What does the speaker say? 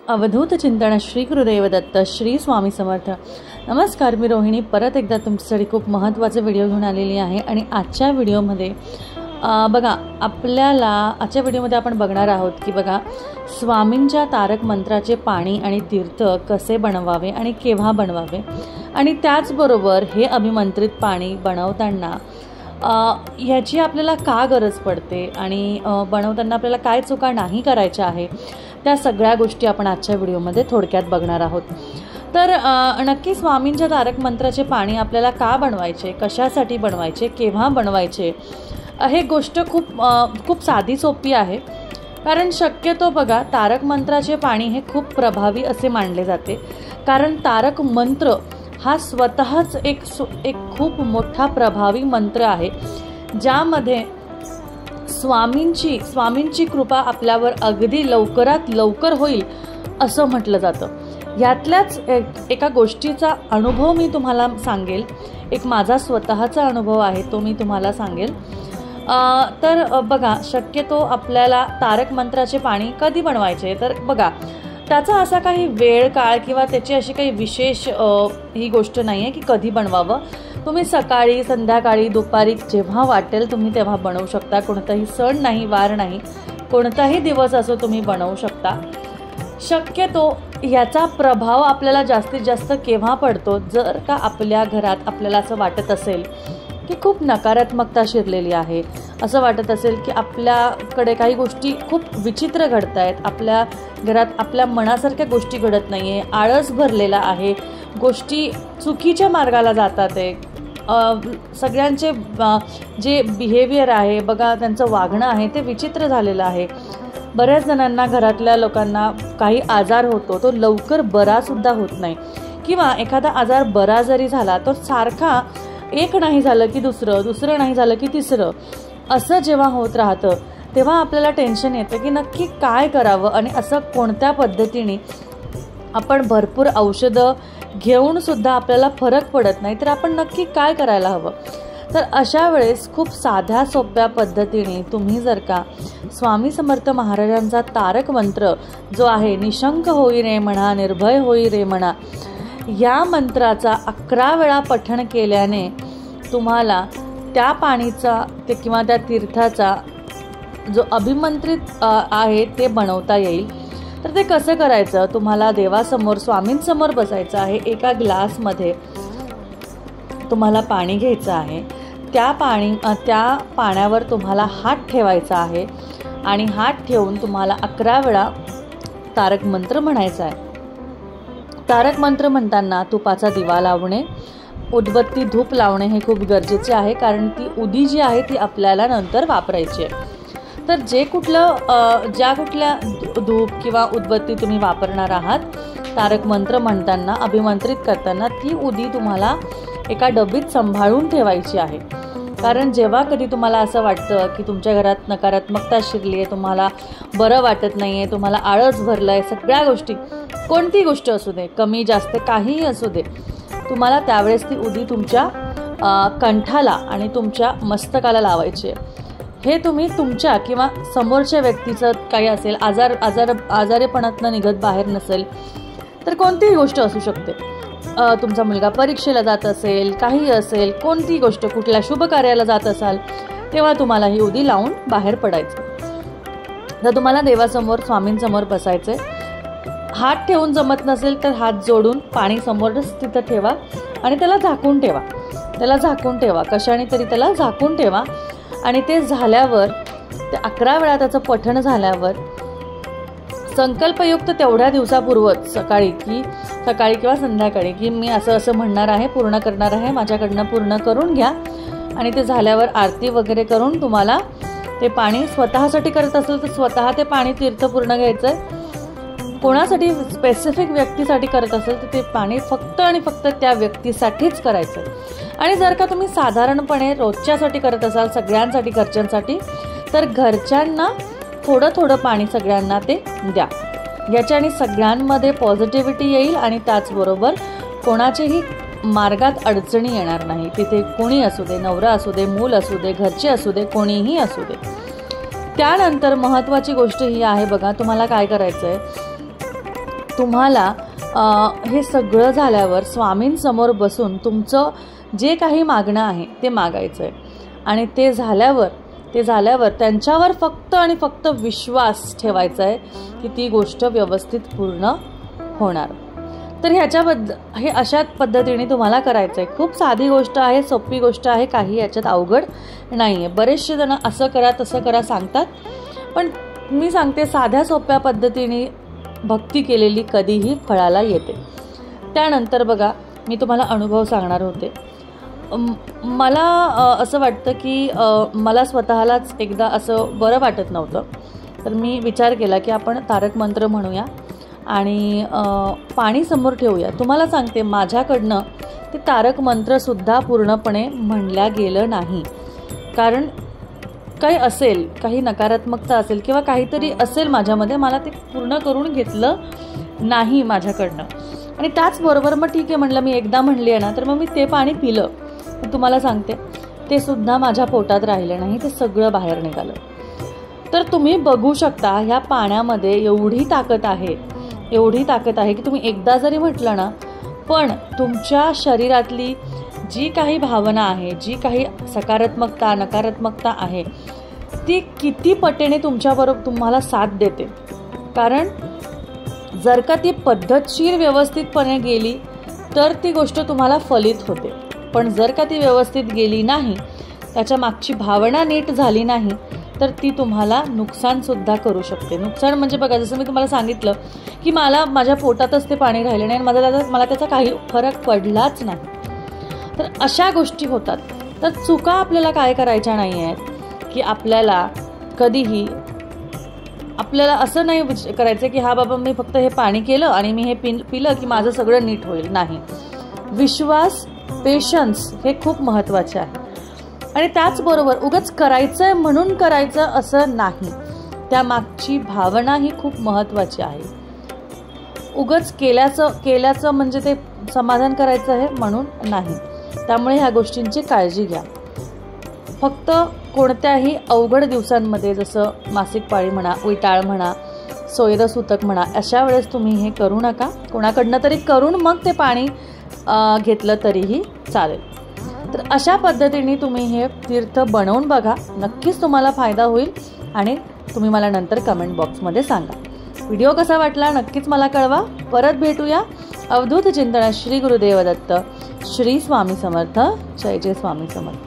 अवधूत चिंतन श्री गुरुदेव दत्त श्री स्वामी समर्थ। नमस्कार, मी रोहिणी परत एकदा तुमच्यासाठी खूप महत्त्वाचे व्हिडिओ घेऊन आलेली आहे। आणि आजच्या व्हिडिओमध्ये बघा आजच्या व्हिडिओमध्ये आपण बघणार आहोत की बघा स्वामींच्या तारक मंत्राचे पाणी आणि तीर्थ कसे बनवावे आणि केव्हा बनवावे, आणि त्याचबरोबर हे अभिमंत्रित पाणी बनवताना ह्याची आपल्याला का गरज पडते आणि बनवताना आपल्याला काय चुका नाही करायच्या आहे, त्या सगळ्या गोष्टी आपण आजच्या व्हिडिओमध्ये थोडक्यात बघणार आहोत। तर नक्की स्वामींच्या तारक मंत्राचे पाणी आपल्याला का बनवायचे, कशासाठी बनवायचे, केव्हा बनवायचे, हे गोष्ट खूप साधी सोपी आहे। कारण शक्यतो बघा तारक मंत्राचे पाणी हे खूप प्रभावी असे मानले जाते, कारण तारक मंत्र हा स्वतःच एक खूप मोठा प्रभावी मंत्र आहे, ज्यामध्ये स्वामींची कृपा आपल्यावर अगदी लवकरात लवकर होईल असं म्हटलं जातं। यातल्याच एका गोष्टीचा अनुभव मी तुम्हाला सांगेल, एक माझा स्वतःचा अनुभव आहे तो मी तुम्हाला सांगेल। तर बघा शक्यतो आपल्याला तारक मंत्राचे पाणी कधी बनवायचे, तर बघा त्याचा असा काही वेळ काळ किंवा त्याची अशी काही विशेष ही गोष्ट नाही आहे की कधी बनवावं। तुम्ही सकाळी, संध्याकाळी, दुपारी जेव्हा वाटेल तुम्ही तेव्हा बनवू शकता। कोणताही सण नाही, वार नाही, कोणताही दिवस असो तुम्ही बनवू शकता। शक्यतो याचा प्रभाव आपल्याला जास्तीत जास्त केव्हा पडतो, जर का आपल्या घरात आपल्याला असं वाटत असेल की खूप नकारात्मकता शिरलेली आहे, असं वाटत असेल की आपल्याकडे काही गोष्टी खूप विचित्र घडत आहेत, आपल्या घरात आपल्या मनासारख्या गोष्टी घडत नाही आहे, आळस भरलेला आहे, गोष्टी चुकीच्या मार्गाला जातात आहे, सगळ्यांचे जे बिहेवियर आहे बघा, त्यांचं वागणं आहे ते विचित्र झालेलं आहे। बऱ्याच जणांना, घरातल्या लोकांना काही आजार होतो, तो लवकर बरासुद्धा होत नाही, किंवा एखादा आजार बरा जरी झाला तो सारखा एक नाही झालं की दुसरं नाही झालं की तिसरं, असं जेव्हा होत राहतं तेव्हा आपल्याला टेन्शन येतं की नक्की काय करावं, आणि असं कोणत्या पद्धतीने आपण भरपूर औषधं घेऊन सुद्धा आपल्याला फरक पडत नाही, तर आपण नक्की काय करायला हवं। तर अशा वेळेस खूप साध्या सोप्या पद्धतीने तुम्ही जर का स्वामी समर्थ महाराजांचा तारक मंत्र जो आहे, निशंक होई रे म्हणा, निर्भय होई रे म्हणा, या मंत्राचा 11 वेळा पठण केल्याने तुम्हाला त्या पाणीचा किंवा त्या तीर्थाचा जो अभिमंत्रित आहे ते बनवता येईल। तर ते कसं करायचं, तुम्हाला देवासमोर, स्वामींसमोर बसायचं आहे। एका ग्लासमध्ये तुम्हाला पाणी घ्यायचं आहे, त्या पाण्यावर तुम्हाला हात ठेवायचा आहे, आणि हात ठेवून तुम्हाला 11 वेळा तारक मंत्र म्हणायचा आहे। तारक मंत्र म्हणताना तुपाचा दिवा लावणे, उदबत्ती, धूप लावणे हे खूप गरजेचे आहे, कारण ती उदी जी आहे ती आपल्याला नंतर वापरायची आहे। तर ज्या कुठल्या धूप किंवा उदबत्ती तुम्ही वापरणार आहात तारक मंत्र म्हणताना, अभिमंत्रित करताना, ती उदी तुम्हाला एका डबीत सांभाळून ठेवायची आहे। कारण जेव्हा कधी तुम्हाला असं वाटतं की तुमच्या घरात नकारात्मकता शिरली आहे, तुम्हाला बरं वाटत नाही आहे, तुम्हाला आळस भरलं आहे, सगळ्या गोष्टी, कोणती गोष्ट असू दे, कमी जास्त काहीही असू दे, तुम्हाला त्यावेळेस ती उदी तुमच्या कंठाला आणि तुमच्या मस्तकाला लावायची आहे। हे तुम्ही तुमच्या किंवा समोरच्या व्यक्तीचं काही असेल, आजारीपणातनं निघत बाहेर नसेल तर कोणतीही गोष्ट असू शकते, तुमचा मुलगा परीक्षेला जात असेल, काही असेल, कोणतीही गोष्ट, कुठल्या शुभ कार्याला जात असाल, तेव्हा तुम्हाला ही उदी लावून बाहेर पडायचं। तर तुम्हाला देवासमोर, स्वामींसमोर बसायचं, हात ठेवून जमत नसेल तर हात जोडून पाणी समोरच तिथं ठेवा आणि त्याला झाकून ठेवा, कशाने तरी त्याला झाकून ठेवा। आणि ते झाल्यावर, ते 11 वेळा त्याचं पठण झाल्यावर, संकल्पयुक्त तेवढ्या दिवसापूर्वच सकाळी किंवा संध्याकाळी की मी असं म्हणणार आहे, पूर्ण करणार आहे, माझ्याकडनं पूर्ण करून घ्या। आणि ते झाल्यावर आरती वगैरे करून तुम्हाला ते पाणी, स्वतःसाठी करत असेल तर स्वतः ते पाणी तीर्थ पूर्ण घ्यायचं आहे, कोणासाठी स्पेसिफिक व्यक्तीसाठी करत असेल तर ते पाणी फक्त आणि फक्त त्या व्यक्तीसाठीच करायचं। आणि जर का तुम्ही साधारणपणे रोजच्यासाठी करत असाल, सगळ्यांसाठी, घरच्यांसाठी, तर घरच्यांना थोडं पाणी सगळ्यांना ते द्या। याच्याने सगळ्यांमध्ये पॉझिटिव्हिटी येईल आणि त्याचबरोबर कोणाचेही मार्गात अडचणी येणार नाही। तिथे कोणी असू दे, नवरा असू दे, मूल असू दे, घरचे असू दे, कोणीही असू दे। त्यानंतर महत्त्वाची गोष्ट ही आहे बघा, तुम्हाला काय करायचं आहे, तुम्हाला हे सगळं झाल्यावर स्वामींसमोर बसून तुमचं जे काही मागणं आहे ते मागायचं आहे आणि ते झाल्यावर त्यांच्यावर फक्त आणि फक्त विश्वास ठेवायचा आहे की ती गोष्ट व्यवस्थित पूर्ण होणार. तर हे अशा पद्धतीने तुम्हाला करायचं आहे. खूप साधी गोष्ट आहे, सोपी गोष्ट आहे, काही याच्यात अवघड नाही आहे. बरेचसे जण असं करा तसं करा सांगतात, पण मी सांगते साध्या सोप्या पद्धतीने भक्ती केलेली कधीही फळाला येते. त्यानंतर बघा, मी तुम्हाला अनुभव सांगणार होते. मला असं वाटतं की मला स्वतःलाच एकदा असं बरं वाटत नव्हतं, तर मी विचार केला की आपण तारक मंत्र म्हणूया आणि पाणी समोर ठेवूया. तुम्हाला सांगते, माझ्याकडनं ते तारक मंत्रसुद्धा पूर्णपणे म्हणल्या गेलं नाही, कारण काही नकारात्मकता असेल किंवा काहीतरी असेल माझ्यामध्ये, मला ते पूर्ण करून घेतलं नाही माझ्याकडनं. आणि त्याचबरोबर मग ठीक आहे म्हणलं, मी एकदा म्हणली आहे ना, तर मग मी ते पाणी पिलं. मी तुम्हाला सांगते, ते सुद्धा माझ्या पोटात राहिलं नाही, ते सगळं बाहेर निघालं. तर तुम्ही बघू शकता, ह्या पाण्यामध्ये एवढी ताकद आहे की तुम्ही एकदा जरी म्हटलं ना, पण तुमच्या शरीरातली जी काही भावना आहे, जी काही सकारात्मकता नकारात्मकता आहे, ती किती पटीने तुमच्याबरोबर तुम्हाला साथ देते. कारण जर का ती पद्धतशीर व्यवस्थितपणे गेली तर ती गोष्ट तुम्हाला फलित होते, पण जर का ती व्यवस्थित गेली नाही, त्याच्या मागची भावना नीट झाली नाही, तर ती तुम्हाला नुकसानसुद्धा करू शकते. नुकसान म्हणजे बघा, जसं मी तुम्हाला सांगितलं की माझ्या पोटातच ते पाणी राहिलं नाही आणि मला त्याचा काही फरक पडलाच नाही. तर अशा गोष्टी होतात. तर चुका आपल्याला काय करायच्या नाही आहेत की आपल्याला कधीही असं नाही करायचं की हा बाबा मी फक्त हे पाणी केलं आणि मी हे पिलं की माझं सगळं नीट होईल. नाही, विश्वास, पेशन्स हे खूप महत्त्वाचे आहे. आणि त्याचबरोबर उगाच करायचं म्हणून करायचं असं नाही, त्यामागची भावना ही खूप महत्त्वाची आहे. उगाच केल्याचं म्हणजे ते समाधान करायचं आहे म्हणून नाही. त्यामुळे ह्या गोष्टींची काळजी घ्या. फक्त कोणत्याही अवघड दिवसांमध्ये, जसं मासिक पाळी म्हणा, उलटाळ म्हणा, सोयरसूतक म्हणा, अशा वेळेस तुम्ही हे करू नका. कोणाकडनं तरी करून मग ते पाणी घेतलं तरीही चालेल. तर अशा पद्धतीने तुम्ही हे तीर्थ बनवून बघा, नक्कीच तुम्हाला फायदा होईल आणि तुम्ही मला नंतर कमेंट बॉक्समध्ये सांगा. व्हिडिओ कसा वाटला नक्कीच मला कळवा. परत भेटूया अवधूत चिंतन. श्री गुरुदेव दत्त. श्री स्वामी समर्थ. जय जय स्वामी समर्थ.